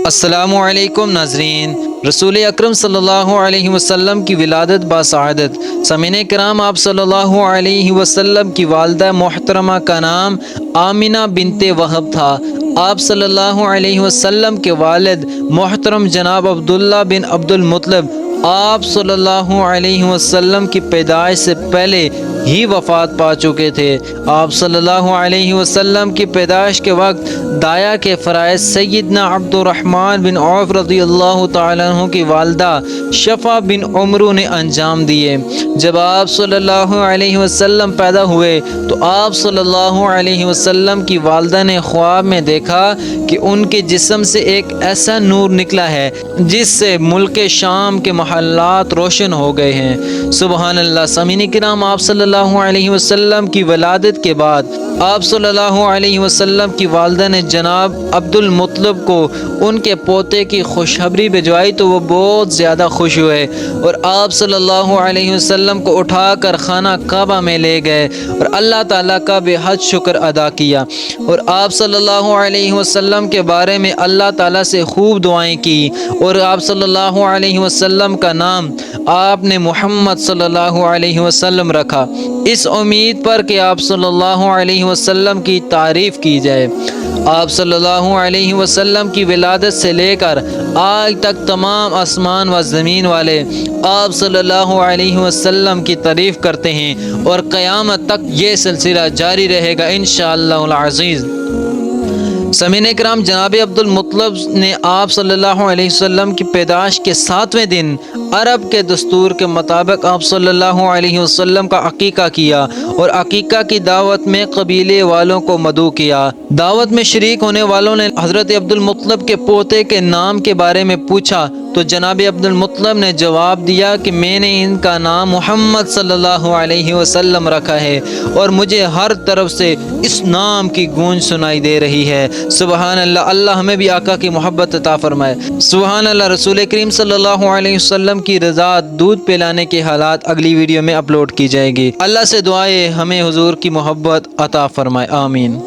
السلام علیکم ناظرین، رسول اکرم صلی اللہ علیہ وسلم کی ولادت باسعادت۔ سامعین کرام، آپ صلی اللہ علیہ وسلم کی والدہ محترمہ کا نام آمنہ بنت وہب تھا۔ آپ صلی اللہ علیہ وسلم کے والد محترم جناب عبداللہ بن عبد المطلب آپ صلی اللہ علیہ وسلم کی پیدائش سے پہلے ہی وفات پا چکے تھے۔ آپ صلی اللہ علیہ وسلم کی پیدائش کے وقت دایا کے فرائض سیدنا عبد الرحمن بن عوف رضی اللہ تعالیٰ عنہ کی والدہ شفا بن عمرو نے انجام دیے۔ جب آپ صلی اللہ علیہ وسلم پیدا ہوئے تو آپ صلی اللہ علیہ وسلم کی والدہ نے خواب میں دیکھا کہ ان کے جسم سے ایک ایسا نور نکلا ہے جس سے ملک شام کے محلات روشن ہو گئے ہیں۔ سبحان اللہ۔ سامعین کرام، آپ صلی اللہ علیہ وسلم کی ولادت کے بعد آپ صلی اللہ علیہ وسلم کی والدہ نے جناب عبد المطلب کو ان کے پوتے کی خوشخبری بھجوائی تو وہ بہت زیادہ خوش ہوئے اور آپ صلی اللہ علیہ وسلم کو اٹھا کر خانہ کعبہ میں لے گئے اور اللہ تعالیٰ کا بے حد شکر ادا کیا اور آپ صلی اللہ علیہ وسلم کے بارے میں اللہ تعالیٰ سے خوب دعائیں کی اور آپ صلی اللہ علیہ وسلم کا نام آپ نے محمد صلی اللہ علیہ وسلم رکھا، اس امید پر کہ آپ صلی اللہ علیہ وسلم کی تعریف کی جائے۔ آپ صلی اللہ علیہ وسلم کی ولادت سے لے کر آج تک تمام آسمان و زمین والے آپ صلی اللہ علیہ وسلم کی تعریف کرتے ہیں اور قیامت تک یہ سلسلہ جاری رہے گا انشاءاللہ العزیز۔ سامعین کرام، جناب عبد المطلب نے آپ صلی اللہ علیہ وسلم کی پیدائش کے 7ویں دن عرب کے دستور کے مطابق آپ صلی اللہ علیہ وسلم کا عقیقہ کیا اور عقیقہ کی دعوت میں قبیلے والوں کو مدعو کیا۔ دعوت میں شریک ہونے والوں نے حضرت عبد المطلب کے پوتے کے نام کے بارے میں پوچھا تو جناب عبد المطلب نے جواب دیا کہ میں نے ان کا نام محمد صلی اللہ علیہ وسلم رکھا ہے اور مجھے ہر طرف سے اس نام کی گونج سنائی دے رہی ہے۔ سبحان اللہ۔ اللہ ہمیں بھی آقا کی محبت عطا فرمائے۔ سبحان اللہ۔ رسول کریم صلی اللہ علیہ وسلم کی رضا دودھ پلانے کے حالات اگلی ویڈیو میں اپلوڈ کی جائے گی۔ اللہ سے دعائیں ہمیں حضور کی محبت عطا فرمائے، آمین۔